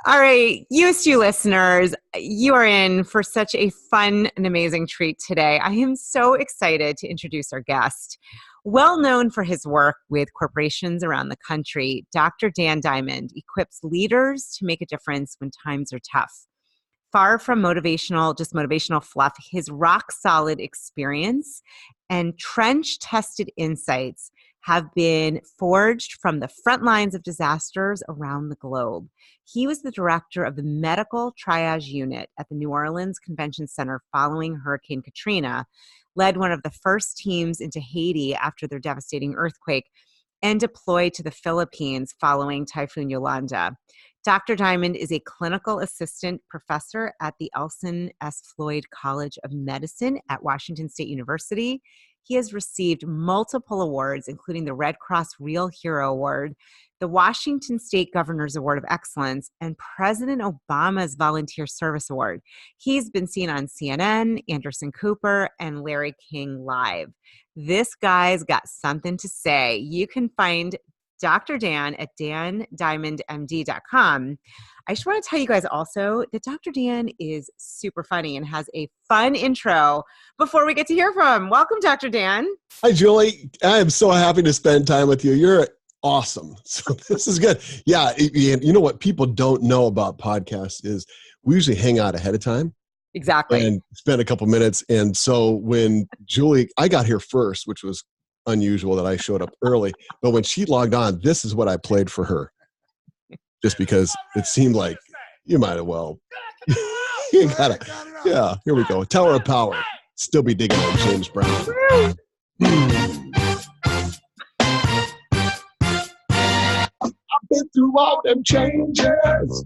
All right, You-est You listeners, you are in for such a fun and amazing treat today. I am so excited to introduce our guest. Well known for his work with corporations around the country, Dr. Dan Diamond equips leaders to make a difference when times are tough. Far from motivational fluff, his rock-solid experience and trench-tested insights have been forged from the front lines of disasters around the globe. He was the director of the Medical Triage Unit at the New Orleans Convention Center following Hurricane Katrina, led one of the first teams into Haiti after their devastating earthquake, and deployed to the Philippines following Typhoon Yolanda. Dr. Diamond is a clinical assistant professor at the Elson S. Floyd College of Medicine at Washington State University. He has received multiple awards, including the Red Cross Real Hero Award, the Washington State Governor's Award of Excellence, and President Obama's Volunteer Service Award. He's been seen on CNN, Anderson Cooper, and Larry King Live. This guy's got something to say. You can find Dr. Dan at dandiamondmd.com. I just want to tell you guys also that Dr. Dan is super funny and has a fun intro before we get to hear from him. Welcome, Dr. Dan. Hi, Julie. I am so happy to spend time with you. You're awesome. So this is good. Yeah, you know what people don't know about podcasts is we usually hang out ahead of time. Exactly. And spend a couple minutes. And so when Julie, I got here first, which was unusual that I showed up early, but when she logged on, this is what I played for her. Just because it seemed like you might have well. You gotta, yeah, here we go. Tower of Power. Still be digging on James Brown. I've been through all them changes.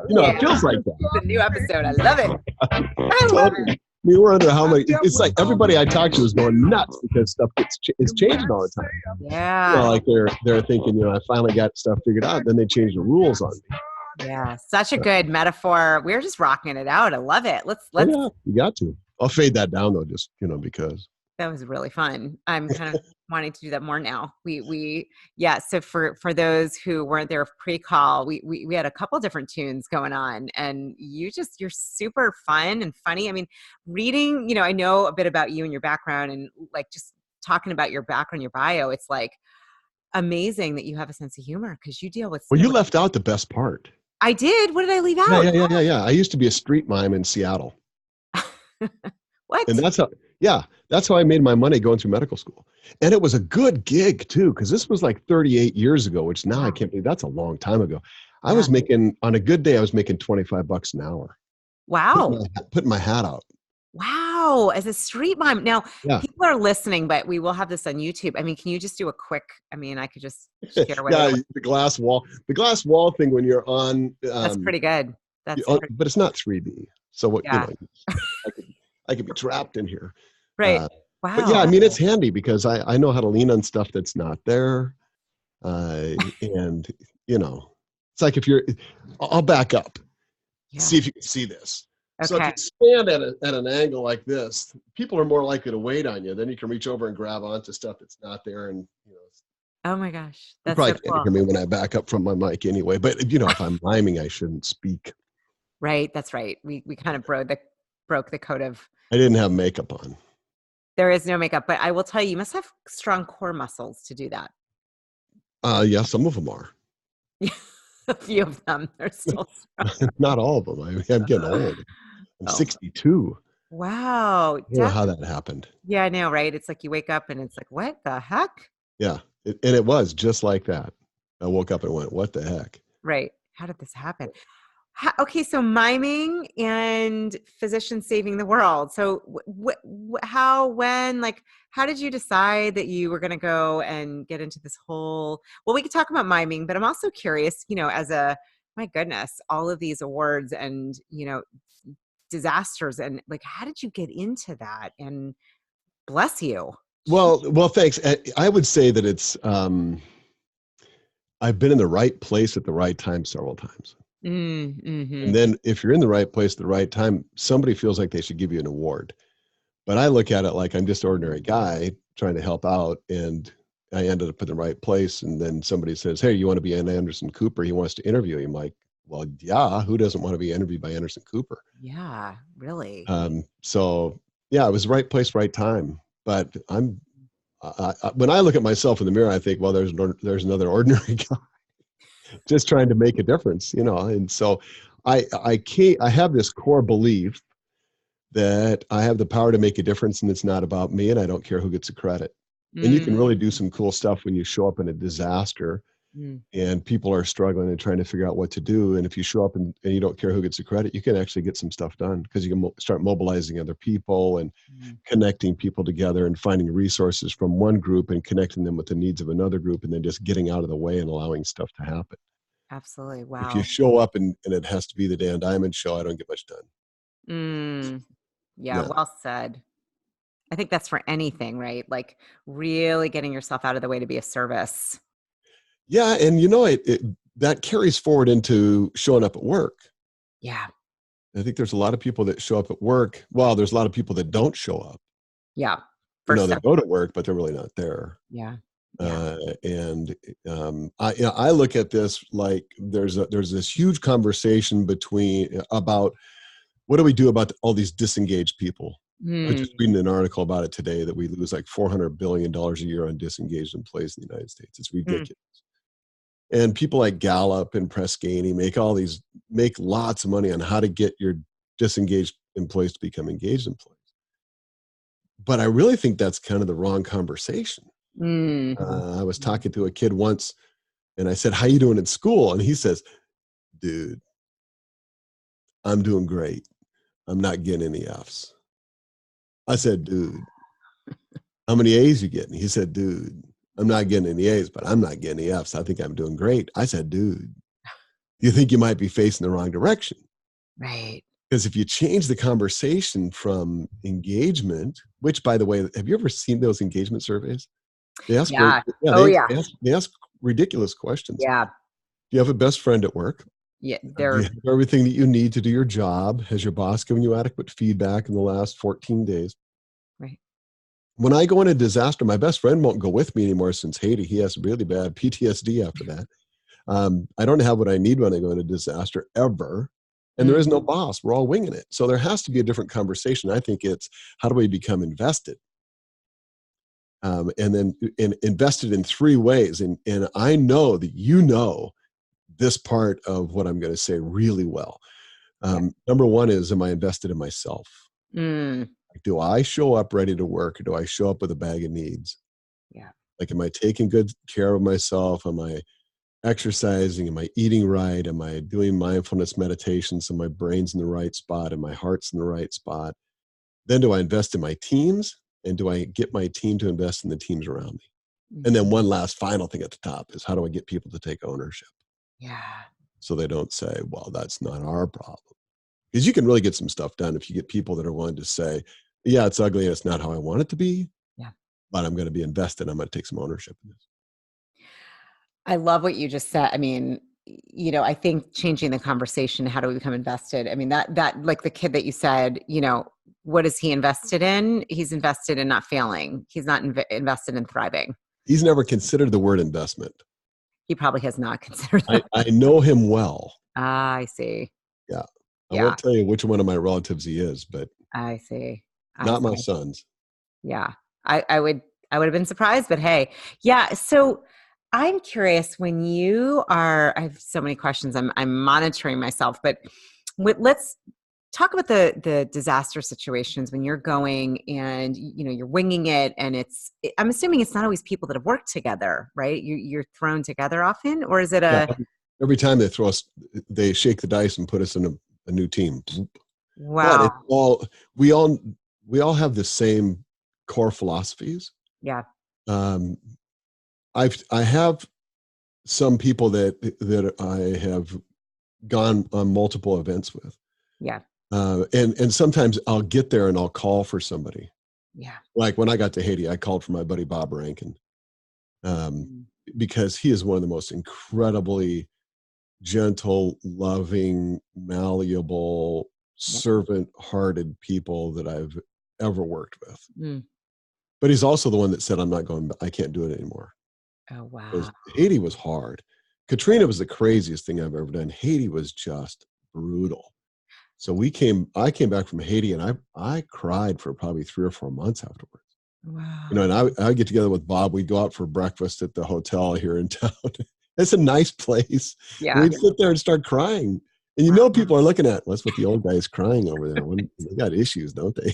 You know, it feels like that. It's a new episode. I love it. I love it. We wonder how many. It's like everybody I talk to is going nuts because stuff is changing all the time. Yeah. You know, like they're thinking, you know, I finally got stuff figured out. Then they change the rules on me. Yeah, such a good metaphor. We're just rocking it out. I love it. Let's. Oh, yeah, you got to. I'll fade that down though, just because. That was really fun. I'm kind of wanting to do that more now. Yeah. So for those who weren't there pre-call, we had a couple different tunes going on, and you're super fun and funny. I mean, reading, you know, I know a bit about you and your background, and like just talking about your background, your bio, it's like amazing that you have a sense of humor because you deal with. Well, you left out the best part. I did. What did I leave out? Yeah. I used to be a street mime in Seattle. What? And that's how I made my money going through medical school. And it was a good gig too, because this was like 38 years ago, which now I can't believe that's a long time ago. I was making, on a good day, I was making $25 an hour. Wow. Putting my hat out. Wow. As a street mime. Now, people are listening, but we will have this on YouTube. I mean, can you just do a quick, I mean, I could just share what the glass wall thing when you're on. That's pretty good. But it's not 3D. So what, you know, I could be trapped in here. Right. Wow. But yeah, I mean, it's handy because I know how to lean on stuff that's not there. And, you know, it's like I'll back up. Yeah. See if you can see this. Okay. So if you stand at an angle like this, people are more likely to wait on you. Then you can reach over and grab onto stuff that's not there. And, you know. Oh my gosh. That's probably so can't cool. hear me when I back up from my mic anyway. But, you know, if I'm miming, I shouldn't speak. Right. That's right. We kind of broke the code of. I didn't have makeup on. There is no makeup, but I will tell you must have strong core muscles to do that. Yeah, some of them are. A few of them. They're still strong. Not all of them. I'm getting old. I'm 62. Wow. I don't know how that happened. Yeah, I know, right? It's like you wake up and it's like, what the heck? Yeah. And it was just like that. I woke up and went, what the heck? Right. How did this happen? Okay, so miming and physicians saving the world. So how did you decide that you were going to go and get into this whole, well, we could talk about miming, but I'm also curious, you know, my goodness, all of these awards and, you know, disasters and like, how did you get into that? And bless you. Well, thanks. I would say that it's, I've been in the right place at the right time several times. Mm-hmm. And then if you're in the right place at the right time, somebody feels like they should give you an award. But I look at it like I'm just an ordinary guy trying to help out, and I ended up in the right place. And then somebody says, hey, you want to be an Anderson Cooper? He wants to interview you. I'm like, well, yeah, who doesn't want to be interviewed by Anderson Cooper? Yeah, really. So yeah, it was right place, right time. But when I look at myself in the mirror, I think, well, there's another ordinary guy just trying to make a difference, And so I have this core belief that I have the power to make a difference, and it's not about me, and I don't care who gets the credit. And you can Mm, really do some cool stuff when you show up in a disaster mm, and people are struggling and trying to figure out what to do. And if you show up and you don't care who gets the credit, you can actually get some stuff done because you can start mobilizing other people and mm. connecting people together and finding resources from one group and connecting them with the needs of another group, and then just getting out of the way and allowing stuff to happen. Absolutely. If you Wow. show up and it has to be the Dan Diamond show, I don't get much done. Mm, yeah, No. well said. I think that's for anything, right? Like really getting yourself out of the way to be of service. Yeah, and that carries forward into showing up at work. Yeah. I think there's a lot of people that show up at work. Well, there's a lot of people that don't show up. Yeah. First They step. go to work, but they're really not there. Yeah. Yeah. And I look at this like there's this huge conversation about what do we do about all these disengaged people. I was just Mm, reading an article about it today that we lose like $400 billion a year on disengaged employees in the United States. It's mm, ridiculous. And people like Gallup and Press Ganey make lots of money on how to get your disengaged employees to become engaged employees. But I really think that's kind of the wrong conversation. mm. I was talking to a kid once and I said, "How you doing in school?" And he says, "Dude, I'm doing great. I'm not getting any Fs." I said, "Dude, how many A's you getting?" He said, "Dude, I'm not getting any A's, but I'm not getting any Fs. I think I'm doing great." I said, "Dude, you think you might be facing the wrong direction." Right. Because if you change the conversation from engagement, which by the way, have you ever seen those engagement surveys? They ask great, Yeah. yeah, Oh yeah. they ask ridiculous questions. Yeah. Do you have a best friend at work? Yeah. Do you They're have everything that you need to do your job? Has your boss given you adequate feedback in the last 14 days? right. When I go in a disaster, my best friend won't go with me anymore since Haiti. He has really bad PTSD after that. I don't have what I need when I go in a disaster ever. And there Mm, is no boss. We're all winging it. So there has to be a different conversation. I think it's how do we become invested? And then invested in three ways. And I know that this part of what I'm going to say really well. yeah. Number one is, am I invested in myself? Mm, Do I show up ready to work, or do I show up with a bag of needs? yeah. Like, am I taking good care of myself? Am I exercising? Am I eating right? Am I doing mindfulness meditation so my brain's in the right spot and my heart's in the right spot? Then do I invest in my teams? And do I get my team to invest in the teams around me? And Mhm. then one last final thing at the top is, how do I get people to take ownership Yeah. so they don't say, well, that's not our problem? Because you can really get some stuff done if you get people that are willing to say, yeah, it's ugly and it's not how I want it to be, Yeah. but I'm going to be invested. I'm going to take some ownership in this. I love what you just said. I mean, I think changing the conversation, how do we become invested? I mean, that like the kid that you said, what is he invested in? He's invested in not failing. He's not invested in thriving. He's never considered the word investment. He probably has not considered I, that. I know him well. Ah, I see. Yeah. I Yeah, won't tell you which one of my relatives he is, but I see. I not my see. sons. Yeah. I would have been surprised, but hey. Yeah. So I'm curious I have so many questions. I'm monitoring myself, but let's talk about the disaster situations when you're going and you're winging it, and I'm assuming it's not always people that have worked together, right? You're thrown together often, or is it Yeah. a Every time they shake the dice and put us in a new team. But it's wow? all, we all, we all have the same core philosophies. Yeah. Um, I have some people that I have gone on multiple events with. Yeah. And sometimes I'll get there and I'll call for somebody. Yeah. Like when I got to Haiti, I called for my buddy Bob Rankin, um, Mm, because he is one of the most incredibly gentle, loving, malleable, yeah. servant-hearted people that I've ever worked with. Mm. But he's also the one that said, "I'm not going. I can't do it anymore." Oh Because wow. Haiti was hard. Katrina was the craziest thing I've ever done. Haiti was just brutal. So I came back from Haiti, and I cried for probably 3 or 4 months afterwards. Wow. And I would get together with Bob. We'd go out for breakfast at the hotel here in town. It's a nice place. Yeah. We'd sit there and start crying. And people are looking at, what's with the old guys crying over there? They got issues, don't they?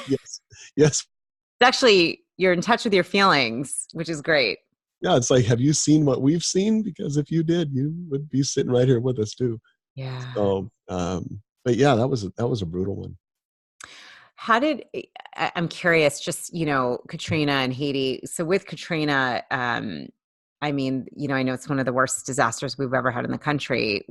Yes. Yes. It's actually, you're in touch with your feelings, which is great. Yeah. It's like, have you seen what we've seen? Because if you did, you would be sitting right here with us too. Yeah. So, but yeah, that was a brutal one. I'm curious, just, Katrina and Haiti. So with Katrina, I mean, I know it's one of the worst disasters we've ever had in the country.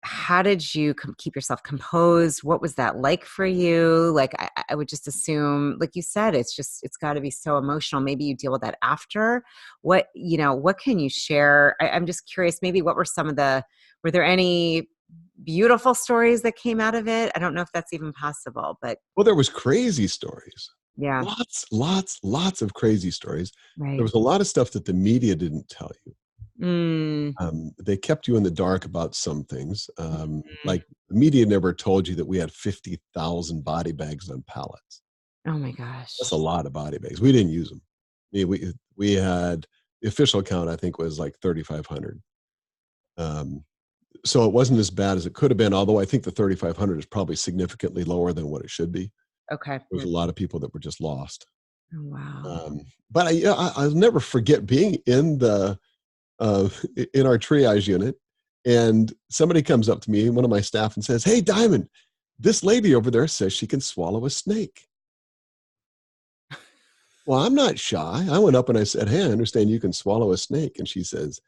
How did you keep yourself composed? What was that like for you? Like, I would just assume, like you said, it's got to be so emotional. Maybe you deal with that after. What can you share? I'm just curious, maybe what were were there any beautiful stories that came out of it? I don't know if that's even possible, but. Well, there was crazy stories. Yeah. Lots of crazy stories. Right. There was a lot of stuff that the media didn't tell you. They kept you in the dark about some things. Like the media never told you that we had 50,000 body bags on pallets. Oh my gosh. That's a lot of body bags. We didn't use them. I mean, we had, the official count, I think, was like 3,500. So it wasn't as bad as it could have been, although I think the 3,500 is probably significantly lower than what it should be. Okay. There was a lot of people that were just lost. Oh, wow. But I'll never forget being in in our triage unit, and somebody comes up to me, one of my staff, and says, "Hey, Diamond, this lady over there says she can swallow a snake." Well, I'm not shy. I went up and I said, "Hey, I understand you can swallow a snake." And she says,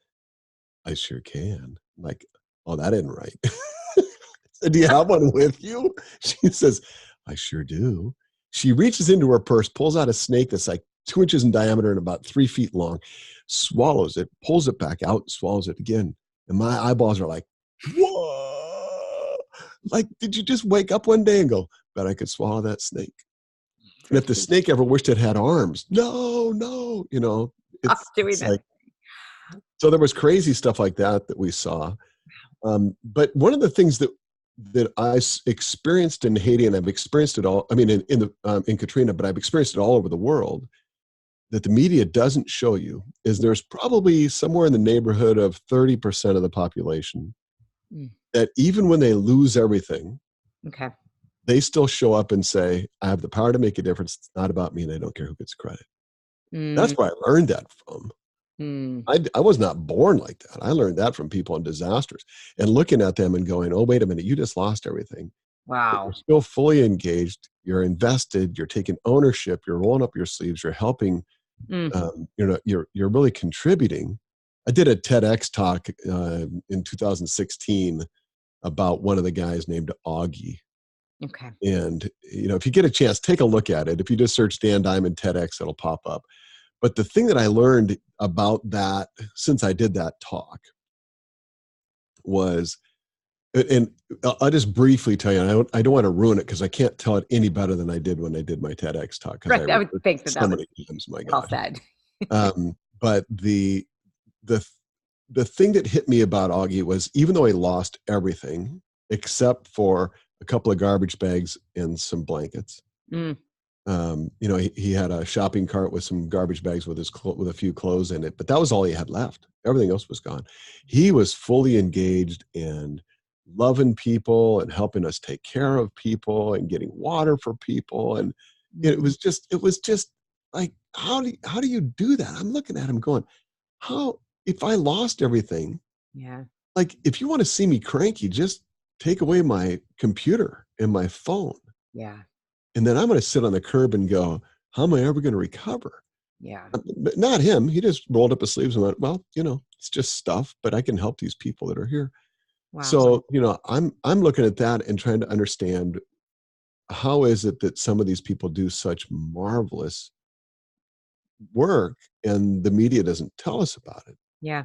"I sure can." I'm like, "Oh, that isn't right." I said, "Do you have one with you?" She says, "I sure do." She reaches into her purse, pulls out a snake that's like 2 inches in diameter and about 3 feet long, swallows it, pulls it back out, swallows it again. And my eyeballs are like, whoa! Like, did you just wake up one day and go, bet I could swallow that snake? And if the snake ever wished it had arms, no, it's like, so there was crazy stuff like that we saw. But one of the things that I experienced in Haiti, and I've experienced it all, I mean, in Katrina, but I've experienced it all over the world, that the media doesn't show you, is there's probably somewhere in the neighborhood of 30% of the population that even when they lose everything, okay, they still show up and say, I have the power to make a difference. It's not about me, and I don't care who gets credit. That's where I learned that from. I was not born like that. I learned that from people in disasters and looking at them and going, oh, wait a minute, you just lost everything. Wow. But you're still fully engaged. You're invested. You're taking ownership. You're rolling up your sleeves. You're helping. You're really contributing. I did a TEDx talk in 2016 about one of the guys named Augie. Okay. And, if you get a chance, take a look at it. If you just search Dan Diamond TEDx, it'll pop up. But the thing that I learned about that since I did that talk was, and I'll just briefly tell you, and I don't want to ruin it because I can't tell it any better than I did when I did my TEDx talk. Right. I would think that so many times, my well God. said. But the thing that hit me about Augie was, even though he lost everything except for a couple of garbage bags and some blankets, he had a shopping cart with some garbage bags with with a few clothes in it, but that was all he had left. Everything else was gone. He was fully engaged and loving people and helping us take care of people and getting water for people. And it was just like, how do you do that? I'm looking at him going, if I lost everything, like, if you want to see me cranky, just take away my computer and my phone. Yeah. And then I'm going to sit on the curb and go, how am I ever going to recover? Yeah. But not him. He just rolled up his sleeves and went, well, it's just stuff, but I can help these people that are here. Wow. So, I'm looking at that and trying to understand, how is it that some of these people do such marvelous work and the media doesn't tell us about it? Yeah.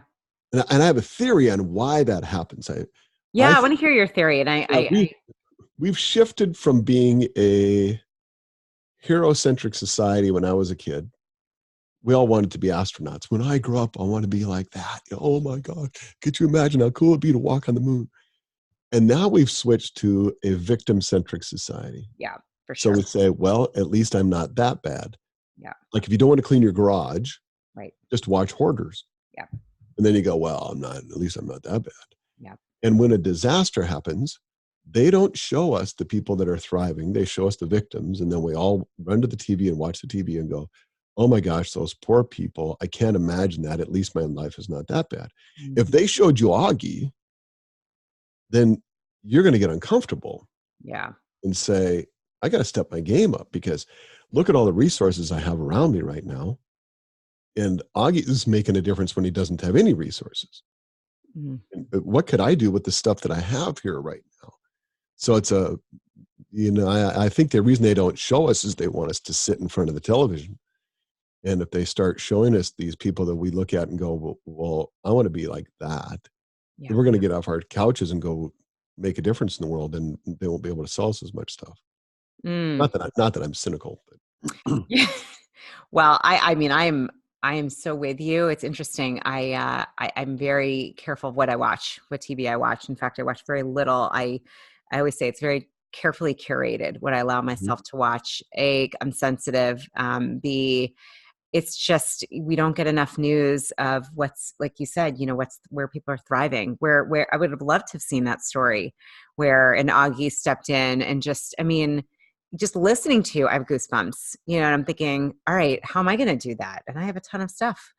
And I have a theory on why that happens. I want to hear your theory. And we've shifted from being a hero-centric society when I was a kid we all wanted to be astronauts. When I grow up, I want to be like that. Oh my God. Could you imagine how cool it'd be to walk on the moon? And now we've switched to a victim-centric society. Yeah, for So sure. we say, well, at least I'm not that bad. Yeah. Like if you don't want to clean your garage, Right. just watch Hoarders. Yeah. And then you go, well, at least I'm not that bad. Yeah. And when a disaster happens, they don't show us the people that are thriving. They show us the victims. And then we all run to the TV and watch the TV and go, oh my gosh, those poor people. I can't imagine that. At least my life is not that bad. Mm-hmm. If they showed you Augie, then you're going to get uncomfortable. Yeah. And say, I got to step my game up because look at all the resources I have around me right now. And Augie is making a difference when he doesn't have any resources. Mm-hmm. And what could I do with the stuff that I have here right now? So it's I think the reason they don't show us is they want us to sit in front of the television. And if they start showing us these people that we look at and go, well, I want to be like that. Yeah. We're going to get off our couches and go make a difference in the world, and they won't be able to sell us as much stuff. Not that I'm cynical, but well, I mean, I am so with you. It's interesting. I'm very careful of what I watch, what TV I watch. In fact, I watch very little. I always say it's very carefully curated what I allow myself to watch. A, I'm sensitive. B, it's just we don't get enough news of what's, like you said, where people are thriving. Where I would have loved to have seen that story where an Augie stepped in and just listening to you, I have goosebumps. And I'm thinking, all right, how am I going to do that? And I have a ton of stuff.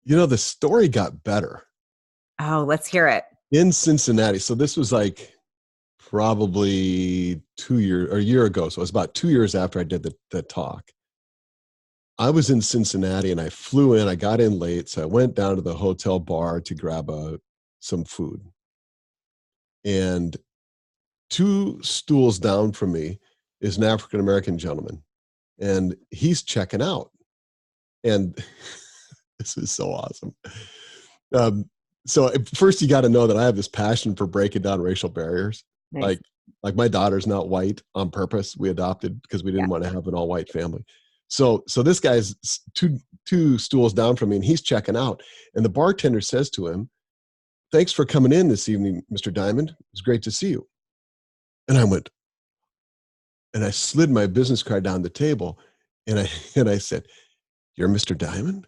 the story got better. Oh, let's hear it. In Cincinnati. So this was like probably a year ago. So it was about 2 years after I did the talk. I was in Cincinnati and I flew in. I got in late. So I went down to the hotel bar to grab some food. And 2 stools down from me is an African-American gentleman. And he's checking out. And this is so awesome. So first you got to know that I have this passion for breaking down racial barriers. Nice. Like my daughter's not white on purpose. We adopted because we didn't want to have an all white family. So this guy's two stools down from me and he's checking out. And the bartender says to him, "Thanks for coming in this evening, Mr. Diamond. It's great to see you." And I went, and I slid my business card down the table and I said, "You're Mr. Diamond?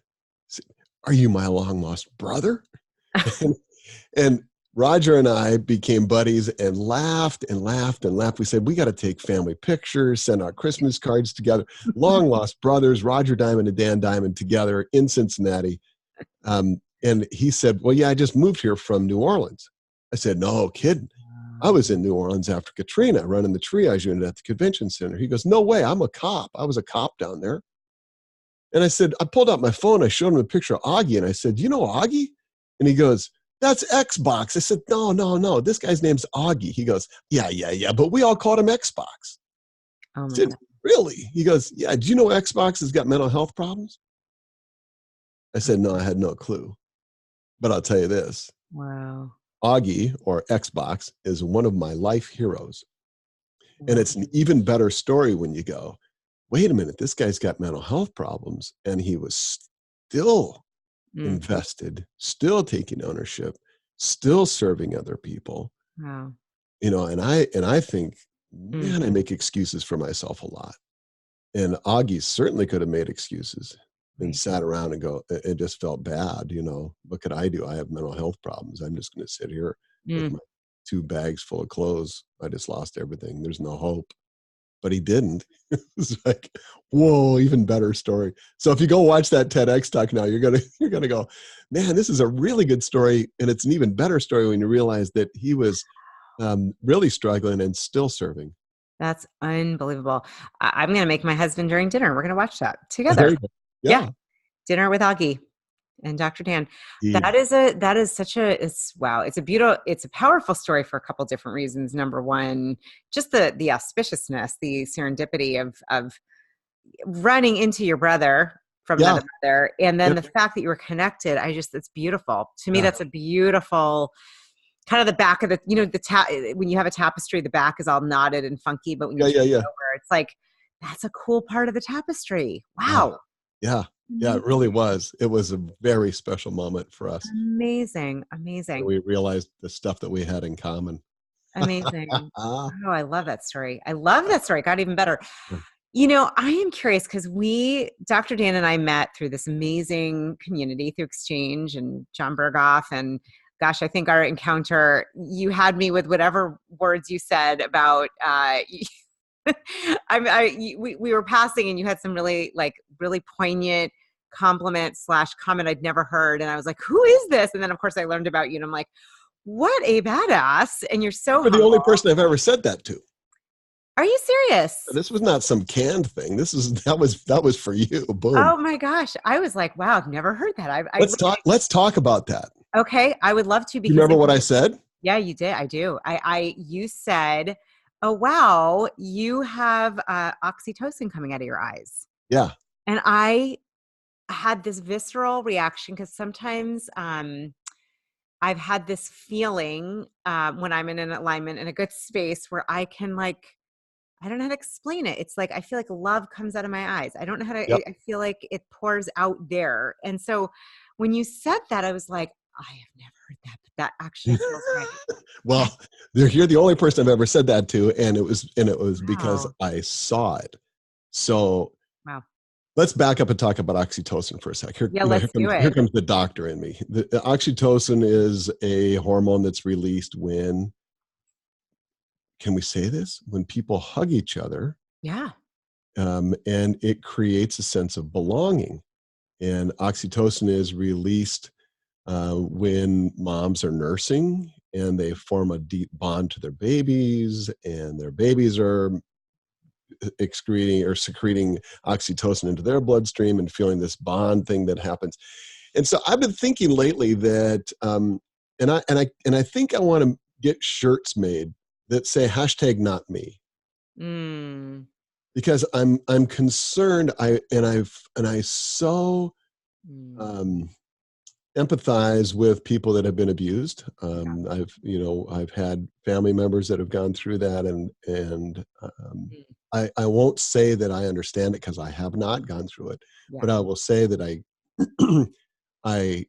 Are you my long lost brother?" and Roger and I became buddies and laughed and laughed and laughed. We said, we got to take family pictures, send out Christmas cards together. Long lost brothers, Roger Diamond and Dan Diamond together in Cincinnati. And he said, "Well, yeah, I just moved here from New Orleans." I said, "No kidding. I was in New Orleans after Katrina, running the triage unit at the convention center." He goes, "No way, I'm a cop. I was a cop down there." And I said, I pulled out my phone. I showed him a picture of Augie. And I said, "You know Augie?" And he goes, "That's Xbox." I said, No. This guy's name's Augie. He goes, Yeah. But we all called him Xbox. Oh I my said, God. "Really?" He goes, "Yeah. Do you know Xbox has got mental health problems?" I said, "No, I had no clue. But I'll tell you this. Wow. Augie, or Xbox, is one of my life heroes. And Wow. it's an even better story when you go, wait a minute, this guy's got mental health problems. And he was still invested, still taking ownership, still serving other people. Wow. And I think, man, I make excuses for myself a lot. And Augie certainly could have made excuses and sat around and go, it just felt bad. What could I do? I have mental health problems. I'm just going to sit here with my 2 bags full of clothes. I just lost everything. There's no hope. But he didn't. It's like, whoa, even better story. So if you go watch that TEDx talk now, you're gonna go, man, this is a really good story, and it's an even better story when you realize that he was really struggling and still serving. That's unbelievable. I'm going to make my husband during dinner. We're going to watch that Oh, there together. you go. Yeah. Yeah. Dinner with Augie and Dr. Dan. Indeed. It's a powerful story for a couple different reasons. Number one, just the auspiciousness, the serendipity of running into your brother from another mother. And then the fact that you were connected, it's beautiful. To me, that's a beautiful kind of the back of when you have a tapestry, the back is all knotted and funky, but when you turn it over, it's like, that's a cool part of the tapestry. Wow. Yeah. Yeah, it really was. It was a very special moment for us. Amazing. And Amazing. we realized the stuff that we had in common. Amazing. Oh, I love that story. I love that story. It got even better. I am curious because Dr. Dan and I met through this amazing community through Exchange and John Berghoff. And gosh, I think our encounter, you had me with whatever words you said about, we were passing and you had some really poignant compliment/comment I'd never heard. And I was like, who is this? And then of course I learned about you and I'm like, what a badass. And you're so You're the only humble. person I've ever said that to. Are you serious? This was not some canned thing. That was for you. Boom. Oh my gosh. I was like, wow, I've never heard that. Let's talk about that. Okay. I would love to You because remember what I said? yeah, you did. I do. You said, oh, wow, you have oxytocin coming out of your eyes. Yeah. And I had this visceral reaction because sometimes I've had this feeling when I'm in an alignment in a good space where I can I don't know how to explain it. It's like I feel like love comes out of my eyes. I don't know how to. Yep. I feel like it pours out there. And so when you said that, I was like, I have never heard that, but that actually feels right. Well, you're the only person I've ever said that to, and it was because Wow. I saw it. So Wow. let's back up and talk about oxytocin for a sec. Yeah, let's do Here it. comes the doctor in me. The oxytocin is a hormone that's released when, can we say this? When people hug each other, Yeah. and it creates a sense of belonging. And oxytocin is released when moms are nursing and they form a deep bond to their babies, and their babies are excreting or secreting oxytocin into their bloodstream and feeling this bond thing that happens. And so I've been thinking lately that, and I think I want to get shirts made that say #NotMe, Mm. because I'm concerned. I so Mm. um, empathize with people that have been abused. Yeah. I've had family members that have gone through that, and Mm. I won't say that I understand it because I have not gone through it, Yeah. but I will say that I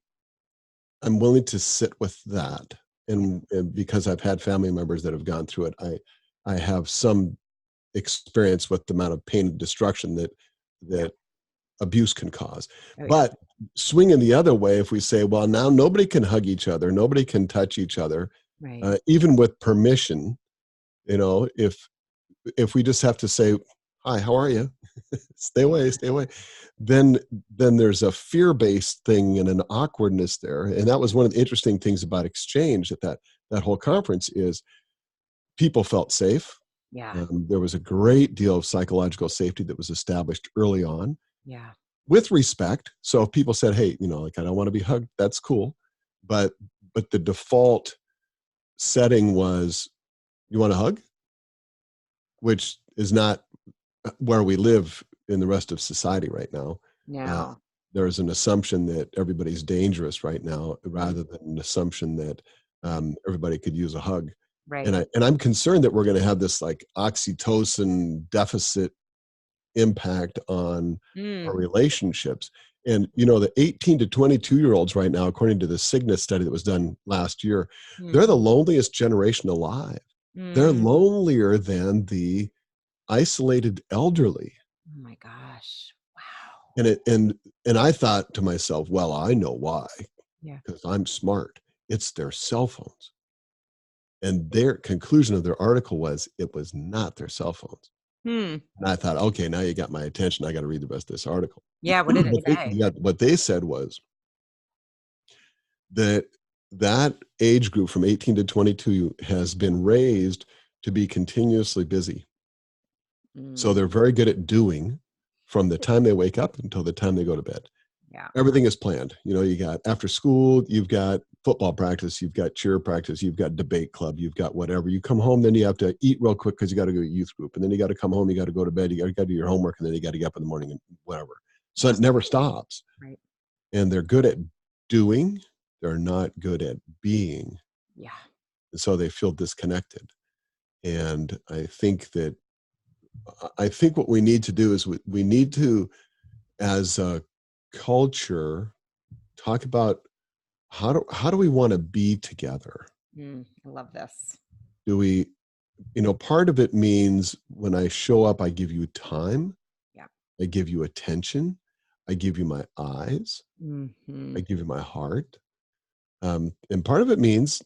I'm willing to sit with that, Yeah. and because I've had family members that have gone through it, I have some experience with the amount of pain and destruction Yeah. that abuse can cause. Oh yeah. But swinging the other way, if we say, well, now nobody can hug each other, nobody can touch each other, Right. even with permission, if we just have to say, hi, how are you? Stay away. Then there's a fear-based thing and an awkwardness there. And that was one of the interesting things about Exchange at that whole conference is people felt safe. Yeah. There was a great deal of psychological safety that was established early on, Yeah. with respect. So if people said, hey, I don't want to be hugged, that's cool. But the default setting was, you want a hug, which is not where we live in the rest of society right now. Uh, No. there's an assumption that everybody's dangerous right now, Mm. rather than an assumption that everybody could use a hug. Right. And I'm concerned that we're going to have this like oxytocin deficit impact on our Mm. relationships. And the 18 to 22-year-olds right now, according to the Cygnus study that was done last year, they're Mm. the loneliest generation alive. They're Mm. lonelier than the isolated elderly. Oh my gosh. Wow. And I thought to myself, well, I know why, Yeah. because I'm smart. It's their cell phones. And their conclusion of their article was it was not their cell phones. Hmm. And I thought, okay, now you got my attention. I got to read the rest of this article. Yeah. What did it say? What they said was that that age group from 18 to 22 has been raised to be continuously busy. So Mm. they're very good at doing from the time they wake up until the time they go to bed. Yeah. Everything is planned. You got after school, you've got football practice, you've got cheer practice, you've got debate club, you've got whatever. You come home, then you have to eat real quick because you got to go to youth group. And then you got to come home, you got to go to bed, you got to do your homework, and then you got to get up in the morning and whatever. So it never stops. Right. And they're good at doing, they're not good at being. Yeah. And so they feel disconnected. And I think what we need to do is we need to, as culture, talk about how do we want to be together? I love this. Do we, part of it means when I show up, I give you time. Yeah. I give you attention. I give you my eyes. Mm-hmm. I give you my heart. And part of it means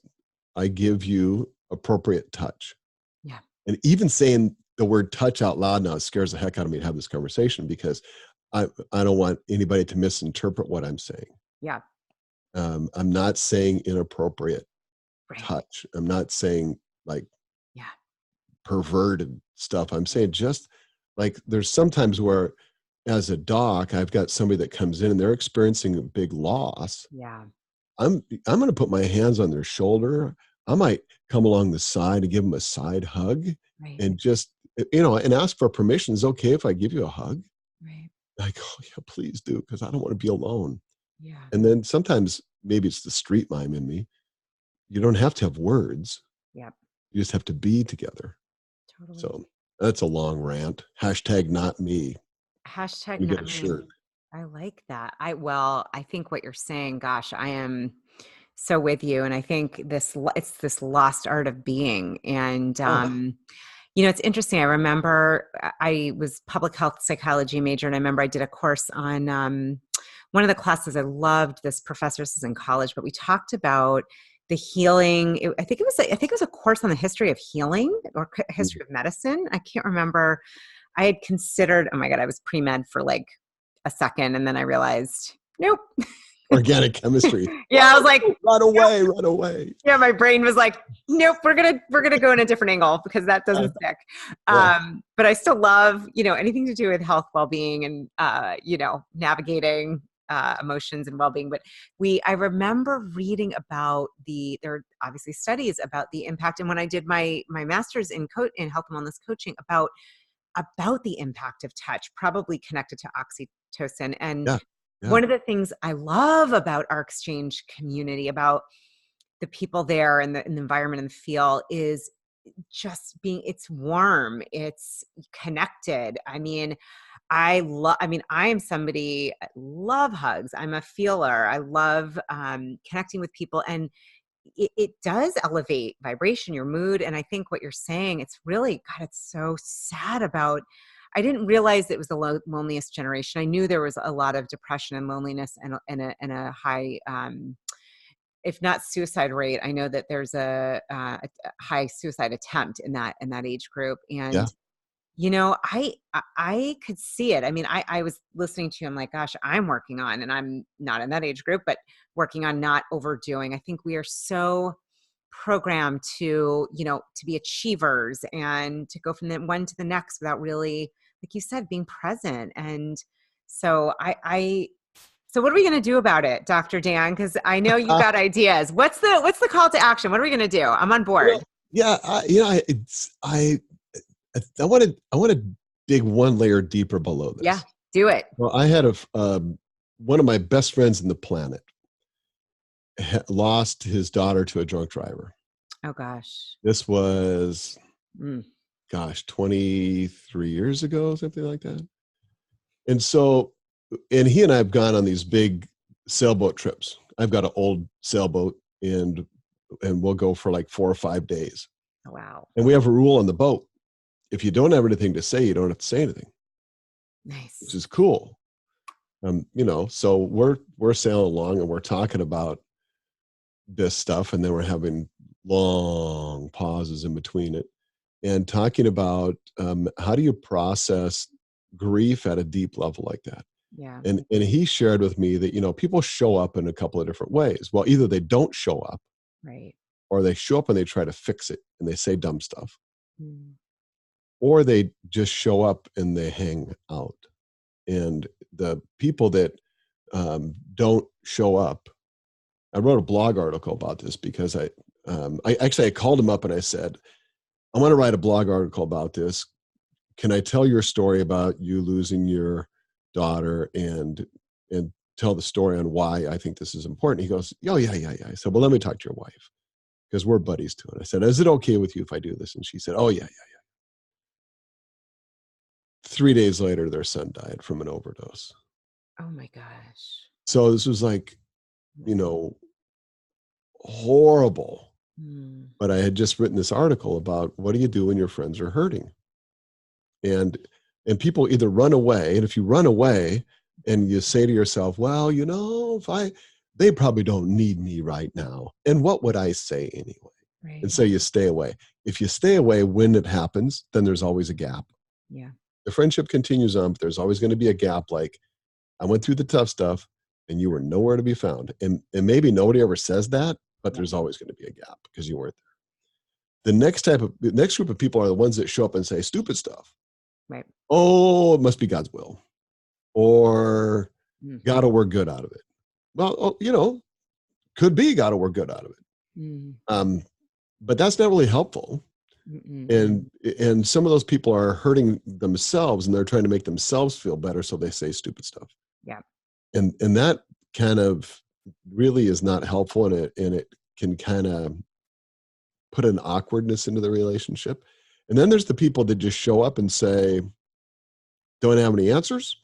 I give you appropriate touch. Yeah. And even saying the word touch out loud now scares the heck out of me to have this conversation because I don't want anybody to misinterpret what I'm saying. Yeah. I'm not saying inappropriate Right. touch. I'm not saying like Yeah. perverted stuff. I'm saying just like there's sometimes where as a doc, I've got somebody that comes in and they're experiencing a big loss. Yeah. I'm going to put my hands on their shoulder. I might come along the side and give them a side hug Right. and just, and ask for permission. Is it okay if I give you a hug? Right. Like, oh yeah, please do. Cause I don't want to be alone. Yeah. And then sometimes maybe it's the street mime in me. You don't have to have words. Yep. You just have to be together. Totally. So that's a long rant. Hashtag not me. Hashtag We get not a me. shirt. I like that. I think what you're saying, gosh, I am so with you. And I think it's this lost art of being. And, Oh, it's interesting. I remember I was public health psychology major, and I remember I did a course on one of the classes. I loved this professor. This is in college, but we talked about the healing. I think it was a course on the history of healing or history of medicine. I can't remember. I had considered, oh my God, I was pre-med for like a second, and then I realized, nope. organic chemistry. Yeah, I was like, Run nope. away, run away. Yeah, my brain was like, nope, we're gonna go in a different angle because that doesn't stick. Yeah. But I still love, anything to do with health, well-being, and navigating emotions and well-being. But I remember reading about there are obviously studies about the impact, and when I did my master's in health and wellness coaching about the impact of touch, probably connected to oxytocin. And Yeah. Yeah. one of the things I love about our exchange community, about the people there and the environment and the feel, is just it's warm, it's connected. I mean, I am somebody, I love hugs. I'm a feeler. I love connecting with people, and it does elevate vibration, your mood. And I think what you're saying, it's really, God, it's so sad about, I didn't realize it was the loneliest generation. I knew there was a lot of depression and loneliness and a high, if not suicide rate. I know that there's a high suicide attempt in that age group. Yeah. And I could see it. I mean, I was listening to you. I'm like, gosh, I'm working on, and I'm not in that age group, but working on not overdoing. I think we are so programmed to, to be achievers and to go from the one to the next without really, like you said, being present. And so so what are we going to do about it, Dr. Dan? Because I know you got ideas. What's the call to action? What are we going to do? I'm on board. Yeah. I want to dig one layer deeper below this. Yeah, do it. Well, I had one of my best friends in the planet lost his daughter to a drunk driver. Oh gosh. This was, 23 years ago, something like that. And so, and he and I have gone on these big sailboat trips. I've got an old sailboat, and we'll go for like 4 or 5 days. Oh, wow. And we have a rule on the boat. If you don't have anything to say, you don't have to say anything. Nice. Which is cool. So we're sailing along and we're talking about this stuff, and then we're having long pauses in between it and talking about how do you process grief at a deep level like that. Yeah. And he shared with me that people show up in a couple of different ways. Well, either they don't show up, Right. or they show up and they try to fix it and they say dumb stuff, Mm. or they just show up and they hang out. And the people that don't show up, I wrote a blog article about this because I called him up and I said, I want to write a blog article about this. Can I tell your story about you losing your daughter and tell the story on why I think this is important? He goes, oh, yeah. I said, well, let me talk to your wife because we're buddies too. And I said, is it okay with you if I do this? And she said, oh, yeah. 3 days later, their son died from an overdose. Oh my gosh. So this was like, you know, horrible. Mm. But I had just written this article about what do you do when your friends are hurting? And people either run away, and if you run away and you say to yourself, well, you know, if I they probably don't need me right now. And what would I say anyway? And Right. so you stay away. If you stay away when it happens, then there's always a gap. Yeah. The friendship continues on, but there's always going to be a gap. Like, I went through the tough stuff and you were nowhere to be found. And maybe nobody ever says that, but Yeah. there's always going to be a gap because you weren't there. The next group of people are the ones that show up and say stupid stuff. Right. Oh, it must be God's will, or Mm-hmm. God will work good out of it. Well, you know, could be God will work good out of it. Mm-hmm. But that's not really helpful. Mm-mm. And some of those people are hurting themselves, and they're trying to make themselves feel better, so they say stupid stuff. Yeah. And that kind of really is not helpful, and it can kind of put an awkwardness into the relationship. And then there's the people that just show up and say, don't have any answers,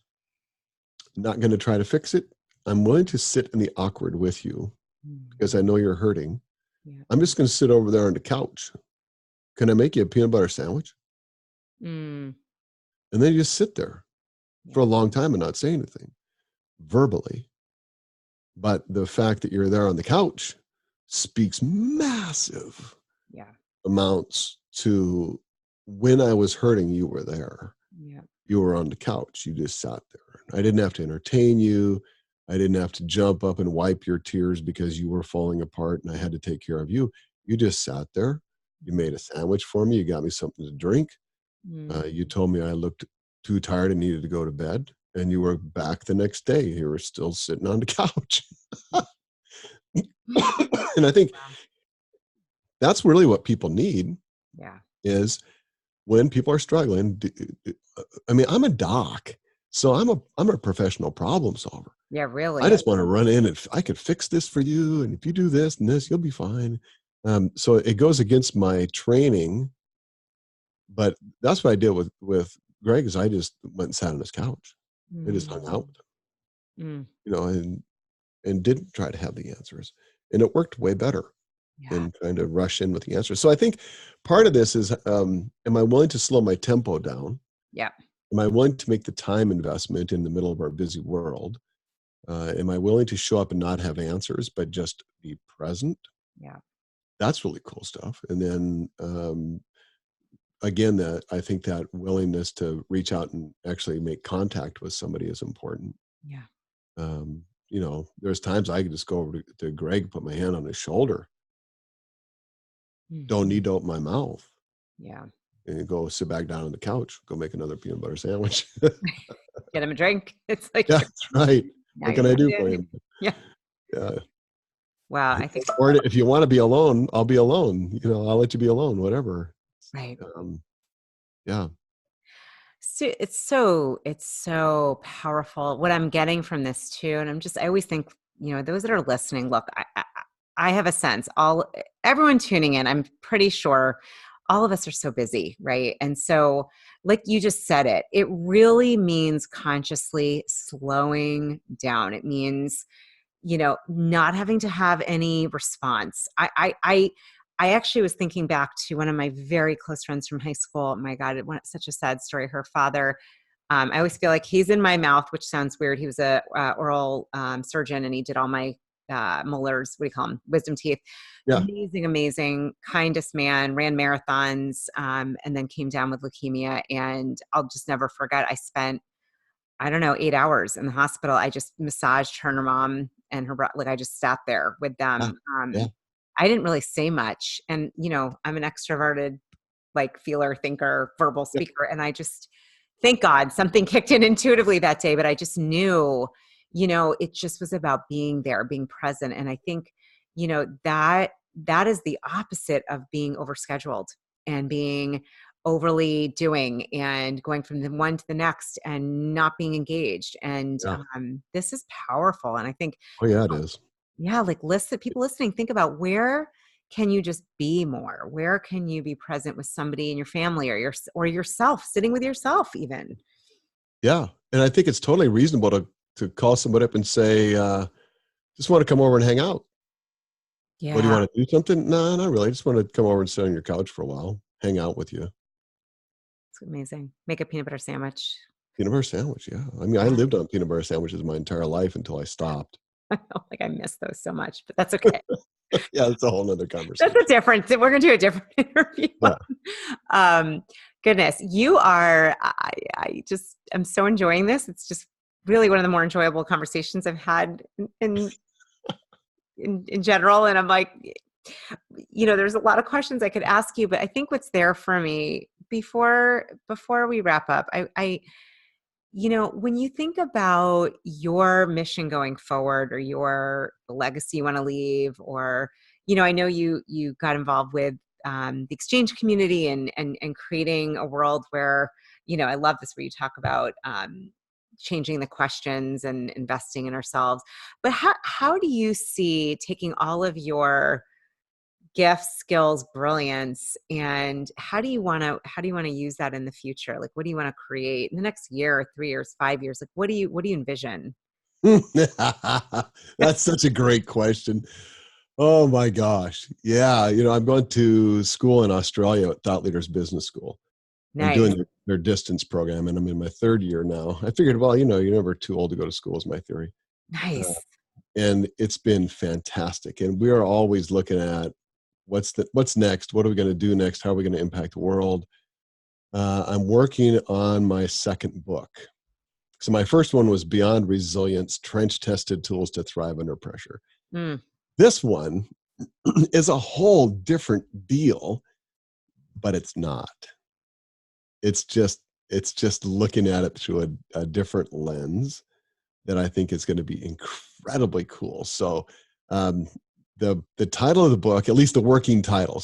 not going to try to fix it. I'm willing to sit in the awkward with you because I know you're hurting. Yeah. I'm just going to sit over there on the couch. Can I make you a peanut butter sandwich? Mm. And then you just sit there for a Yeah. long time and not say anything verbally. But the fact that you're there on the couch speaks massive Yeah. amounts to when I was hurting, you were there. Yeah. You were on the couch. You just sat there. I didn't have to entertain you. I didn't have to jump up and wipe your tears because you were falling apart and I had to take care of you. You just sat there. You made a sandwich for me. You got me something to drink. Mm. You told me I looked too tired and needed to go to bed. And you were back the next day. You were still sitting on the couch. And I think that's really what people need Yeah. is when people are struggling. I mean, I'm a doc, so I'm a professional problem solver. Yeah. I Really. just want to run in and I could fix this for you, and if you do this and this, you'll be fine. So it goes against my training, but that's what I did with Greg. Is I just went and sat on his couch. I just hung out Mm. with Mm. him, and didn't try to have the answers, and it worked way better Yeah. than trying to rush in with the answers. So I think part of this is, am I willing to slow my tempo down? Yeah. Am I willing to make the time investment in the middle of our busy world? Am I willing to show up and not have answers, but just be present? Yeah. That's really cool stuff. And then again, that I think that willingness to reach out and actually make contact with somebody is important. Yeah. You know, there's times I can just go over to Greg, put my hand on his shoulder, don't Mhm. need to open my mouth, Yeah. and go sit back down on the couch, go make another peanut butter sandwich. Get him a drink. It's like, Yeah, that's right. now What you're can I done. do Yeah. for you? Yeah. Yeah. Wow. I think, Or if you want to be alone, I'll be alone. You know, I'll let you be alone, whatever. right. Yeah. So it's so powerful. What I'm getting from this too, and I always think, those that are listening, look, I have a sense, everyone tuning in, I'm pretty sure all of us are so busy, right? And so, like you just said it really means consciously slowing down. It means, not having to have any response. I actually was thinking back to one of my very close friends from high school. My God, such a sad story. Her father, I always feel like he's in my mouth, which sounds weird. He was a oral surgeon, and he did all my molars. What do you call them? Wisdom teeth. Yeah. Amazing, amazing, kindest man. Ran marathons, and then came down with leukemia. And I'll just never forget. I spent, I don't know, 8 hours in the hospital. I just massaged her and her mom and her like I just sat there with Yeah. them. Yeah. I didn't really say much. And, I'm an extroverted, like feeler, thinker, verbal Yeah. speaker. And I just, thank God something kicked in intuitively that day, but I just knew, it just was about being there, being present. And I think, that is the opposite of being overscheduled and being overly doing and going from the one to the next and not being engaged. And Yeah. this is powerful. And I think, Oh, yeah, it is. yeah, like people listening, think about where can you just be more? Where can you be present with somebody in your family or yourself, sitting with yourself even? Yeah. And I think it's totally reasonable to call somebody up and say, just want to come over and hang out. Yeah. What, do you want to do something? No, not really. I just want to come over and sit on your couch for a while, hang out with you. It's amazing. Make a peanut butter sandwich. Peanut butter sandwich, yeah. I mean, I lived on peanut butter sandwiches my entire life until I stopped. I feel like I miss those so much, but that's okay. Yeah, that's a whole nother conversation. That's a different, we're going to do a different interview. Yeah. Goodness, you are, I'm so enjoying this. It's just really one of the more enjoyable conversations I've had in general. And I'm like, there's a lot of questions I could ask you, but I think what's there for me before we wrap up, when you think about your mission going forward or your legacy you want to leave, or, I know you got involved with the exchange community and creating a world where, I love this, where you talk about changing the questions and investing in ourselves. But how do you see taking all of your gifts, skills, brilliance, and how do you want to use that in the future? Like, what do you want to create in the next year, or 3 years, 5 years? Like, what do you envision? That's such a great question. Oh my gosh. Yeah. I'm going to school in Australia at Thought Leaders Business School. I'm Nice. doing their distance program, and I'm in my 3rd year now. I figured, well, you're never too old to go to school is my theory. Nice. And it's been fantastic. And we are always looking at what's next? What are we going to do next? How are we going to impact the world? I'm working on my 2nd book. So my first one was Beyond Resilience, Trench-Tested Tools to Thrive Under Pressure. This one is a whole different deal, but it's not. It's just looking at it through a different lens that I think is going to be incredibly cool. So the title of the book, at least the working title,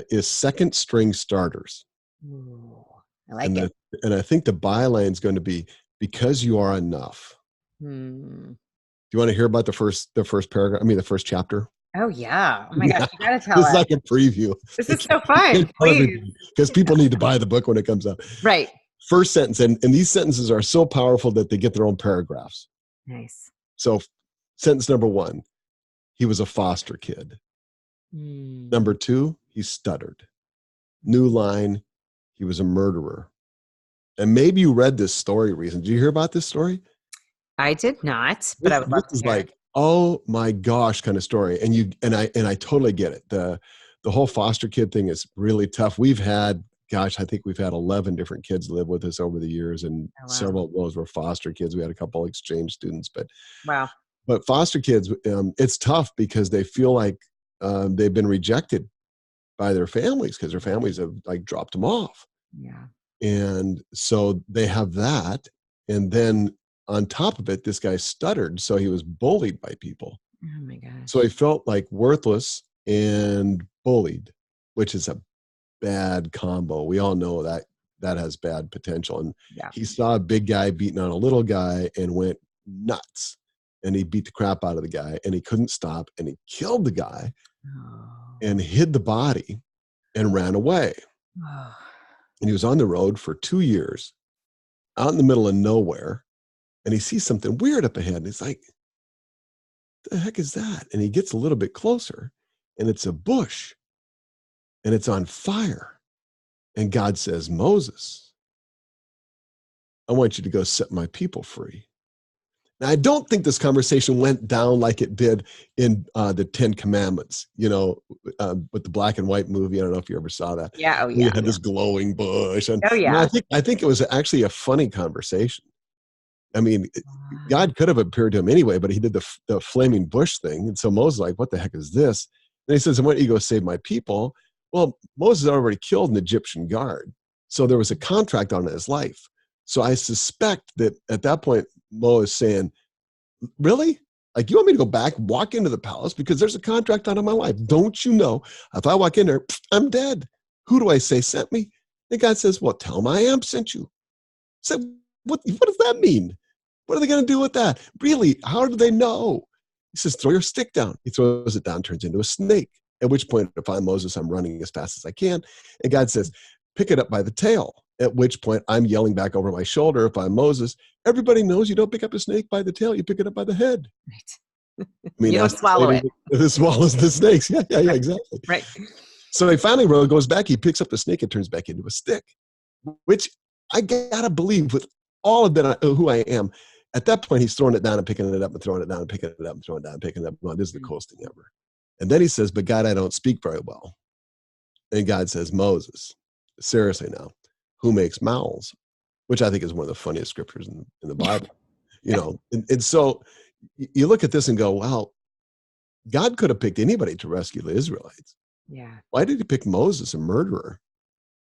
is Second String Starters. Ooh, I like it. And I think the byline is going to be Because You Are Enough. Do you want to hear about the first paragraph? I mean, the first chapter? Oh yeah. Oh my gosh, you gotta tell It's us. like a preview. This is so fun. Please. Because people need to buy the book when it comes out. Right. First sentence, and these sentences are so powerful that they get their own paragraphs. Nice. So sentence number 1, he was a foster kid. Number 2, he stuttered. New line, he was a murderer. And maybe you read this story recently. Did you hear about this story? I did not, but I would love to This is hear. like, oh my gosh, kind of story. And I totally get it. The whole foster kid thing is really tough. I think we've had 11 different kids live with us over the years, and several of those were foster kids. We had a couple of exchange students, but wow. But foster kids, it's tough because they feel like they've been rejected by their families because their families have like dropped them off. Yeah. And so they have that. And then on top of it, this guy stuttered. So he was bullied by people. Oh my gosh. So he felt like worthless and bullied, which is a bad combo. We all know that has bad potential. And he saw a big guy beating on a little guy and went nuts. And he beat the crap out of the guy, and he couldn't stop, and he killed the guy and hid the body and ran away. And he was on the road for 2 years, out in the middle of nowhere, and he sees something weird up ahead, and he's like, what the heck is that? And he gets a little bit closer, and it's a bush, and it's on fire. And God says, Moses, I want you to go set my people free. Now, I don't think this conversation went down like it did in the 10 Commandments, with the black and white movie. I don't know if you ever saw that. Yeah. Oh, yeah. You had this glowing bush. And, I think it was actually a funny conversation. I mean, God could have appeared to him anyway, but he did the flaming bush thing. And so Moses is like, what the heck is this? And he says, I want you to go save my people. Well, Moses already killed an Egyptian guard. So there was a contract on his life. So I suspect that at that point, Mo is saying, really? Like, you want me to go back, walk into the palace because there's a contract on my life. Don't you know? If I walk in there, I'm dead. Who do I say sent me? And God says, well, tell him I am sent you. So what does that mean? What are they going to do with that? Really? How do they know? He says, throw your stick down. He throws it down, turns into a snake. At which point, if I'm Moses, I'm running as fast as I can. And God says, pick it up by the tail. At which point I'm yelling back over my shoulder, if I'm Moses, everybody knows you don't pick up a snake by the tail, you pick it up by the head. Right. I mean, You don't that's swallow it. as small as the snakes. Yeah, exactly. Right. So he finally goes back, he picks up the snake and turns back into a stick, which I gotta believe with all of that, who I am. At that point, he's throwing it down and picking it up and throwing it down and picking it up and throwing it down and picking it up. Going, this is the coolest thing ever. And then he says, but God, I don't speak very well. And God says, Moses, seriously now, who makes mouths? Which I think is one of the funniest scriptures in the Bible. And so you look at this and go, wow, God could have picked anybody to rescue the Israelites. Yeah. Why did he pick Moses, a murderer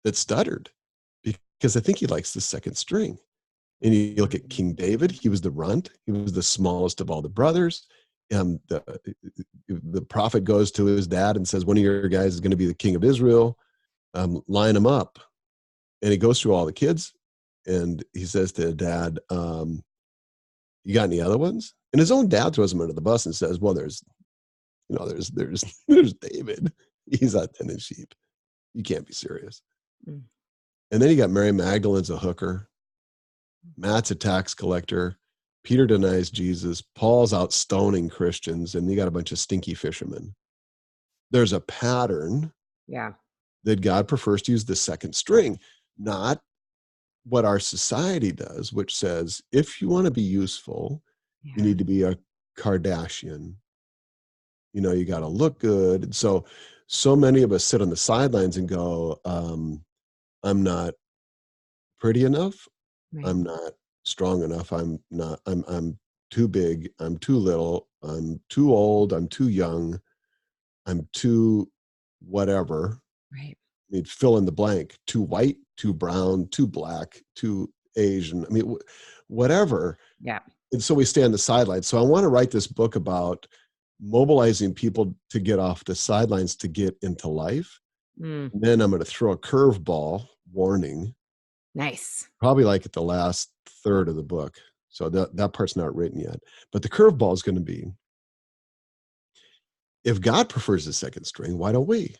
that stuttered? Because I think he likes the second string. And you look at King David, he was the runt. He was the smallest of all the brothers. The prophet goes to his dad and says, one of your guys is going to be the king of Israel. Line him up. And he goes through all the kids. And he says to dad, you got any other ones? And his own dad throws him under the bus and says, well, there's David. He's out tending sheep. You can't be serious. Mm. And then you got Mary Magdalene's a hooker. Matt's a tax collector. Peter denies Jesus. Paul's out stoning Christians. And you got a bunch of stinky fishermen. There's a pattern that God prefers to use the second string, not what our society does, which says, if you want to be useful, you need to be a Kardashian. You got to look good. And so many of us sit on the sidelines and go, I'm not pretty enough. Right. I'm not strong enough. I'm too big. I'm too little. I'm too old. I'm too young. I'm too whatever. Right. I mean, fill in the blank. Too white, too brown, too black, too Asian. I mean, whatever. Yeah. And so we stay on the sidelines. So I want to write this book about mobilizing people to get off the sidelines to get into life. Mm. And then I'm going to throw a curveball warning. Nice. Probably like at the last third of the book. So that part's not written yet. But the curveball is going to be, if God prefers the second string, why don't we?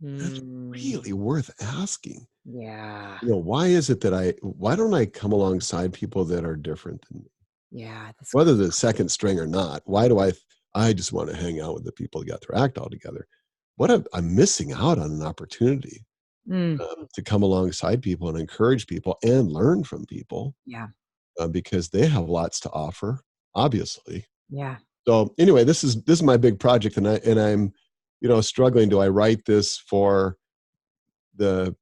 That's really worth asking. Yeah. Why is it that why don't I come alongside people that are different than me? Yeah. Whether the second string or not, why do I just want to hang out with the people that got their act all together? I'm missing out on an opportunity to come alongside people and encourage people and learn from people. Yeah. Because they have lots to offer, obviously. Yeah. So anyway, this is my big project, and I'm struggling. Do I write this for the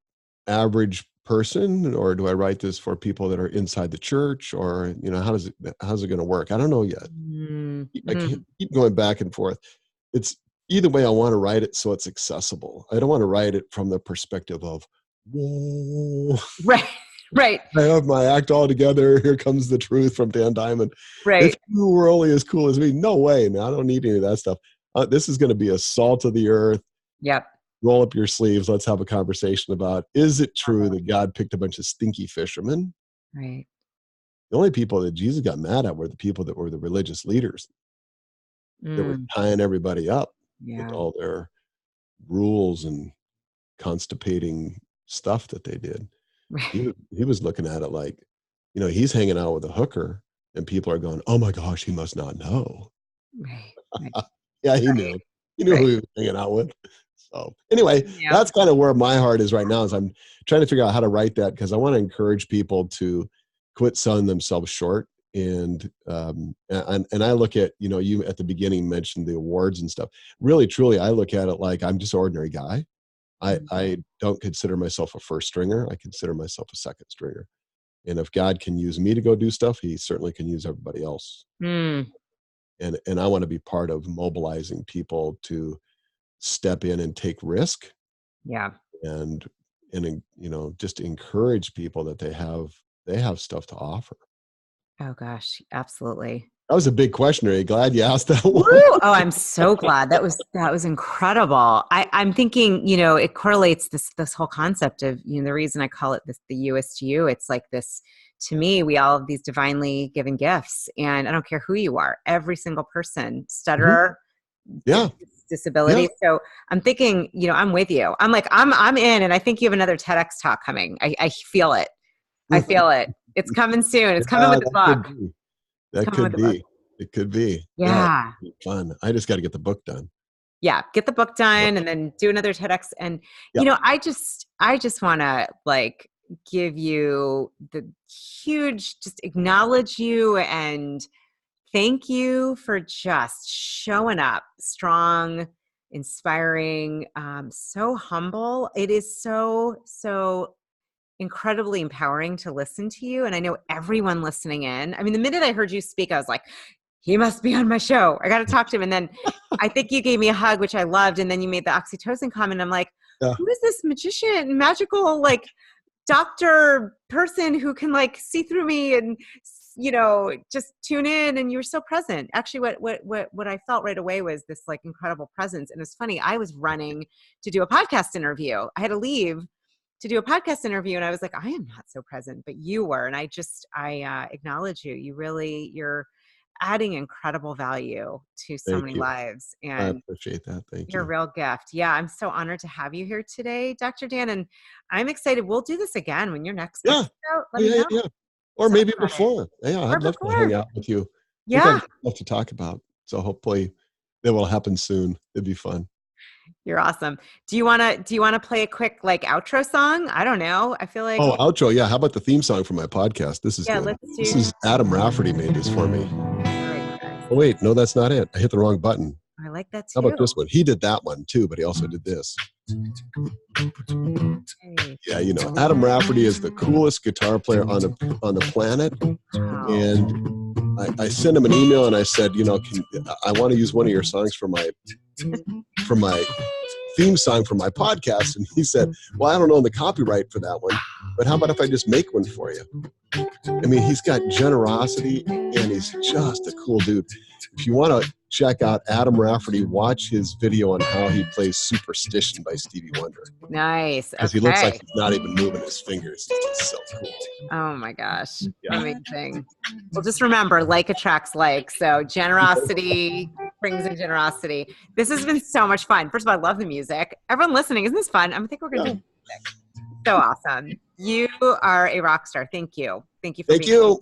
average person, or do I write this for people that are inside the church, or how's it going to work? I don't know yet. I can't keep going back and forth. It's either way. I want to write it so it's accessible. I don't want to write it from the perspective of, whoa, right. I have my act all together. Here comes the truth from Dan Diamond. Right. If you were only as cool as me, no way, man. I don't need any of that stuff. This is going to be a salt of the earth. Yep. Roll up your sleeves. Let's have a conversation about, is it true that God picked a bunch of stinky fishermen? Right. The only people that Jesus got mad at were the people that were the religious leaders that were tying everybody up with all their rules and constipating stuff that they did. Right. He was looking at it like, he's hanging out with a hooker and people are going, oh my gosh, he must not know. Right. Yeah, he knew. He knew who he was hanging out with. So anyway, that's kind of where my heart is right now, is I'm trying to figure out how to write that, because I want to encourage people to quit selling themselves short. And I look at, you at the beginning mentioned the awards and stuff. Really, truly, I look at it like I'm just an ordinary guy. I don't consider myself a first stringer. I consider myself a second stringer. And if God can use me to go do stuff, he certainly can use everybody else. And I want to be part of mobilizing people to step in and take risk. Yeah. And just encourage people that they have stuff to offer. Oh gosh, absolutely. That was a big question. Are you glad you asked that one? Woo! Oh, I'm so glad. That was incredible. I'm thinking, it correlates this whole concept of, the reason I call it the You-est You. It's like this, to me, we all have these divinely given gifts, and I don't care who you are, every single person, stutterer, disability. So I'm thinking, I'm with you. I'm like, I'm in, and I think you have another TEDx talk coming. I feel it. I feel it. It's coming soon. It's coming with the book. That could be. It could be. Yeah. That'd be fun. I just got to get the book done. Yeah. Get the book done and then do another TEDx. And, I just want to like give you the huge, just acknowledge you and thank you for just showing up strong, inspiring, so humble. It is so incredibly empowering to listen to you. And I know everyone listening in, I mean, the minute I heard you speak, I was like, he must be on my show. I got to talk to him. And then I think you gave me a hug, which I loved. And then you made the oxytocin comment. I'm like, who is this magician, magical, like doctor person who can like see through me and, just tune in. And you were so present. Actually, what I felt right away was this like incredible presence. And it's funny, I was running to do a podcast interview. I had to leave to do a podcast interview. And I was like, I am not so present, but you were. And I acknowledge you. You're adding incredible value to so many lives. And I appreciate that. Thank you. You're a real gift. Yeah. I'm so honored to have you here today, Dr. Dan. And I'm excited. We'll do this again when your next book's out. Let me know. Yeah. Or maybe before. Yeah. I'd love to hang out with you. Yeah. I'd love to talk about. So hopefully that will happen soon. It'd be fun. You're awesome. Do you want to play a quick like outro song? I don't know. I feel like outro. Yeah. How about the theme song for my podcast? This is good. This is Adam Rafferty made this for me. Oh wait, no, that's not it. I hit the wrong button. I like that too. How about this one? He did that one too, but he also did this. Yeah, Adam Rafferty is the coolest guitar player on the planet. Wow. And I sent him an email and I said, I want to use one of your songs for my theme song for my podcast. And he said, well, I don't own the copyright for that one, but how about if I just make one for you? I mean, he's got generosity and he's just a cool dude. If you want to check out Adam Rafferty, watch his video on how he plays Superstition by Stevie Wonder. Nice. Because he looks like he's not even moving his fingers. It's so cool. Oh my gosh. Yeah. Amazing. Well, just remember, like attracts like. So generosity brings in generosity. This has been so much fun. First of all, I love the music. Everyone listening, isn't this fun? I think we're going to do music. So awesome. You are a rock star. Thank you. Thank you. Thank you.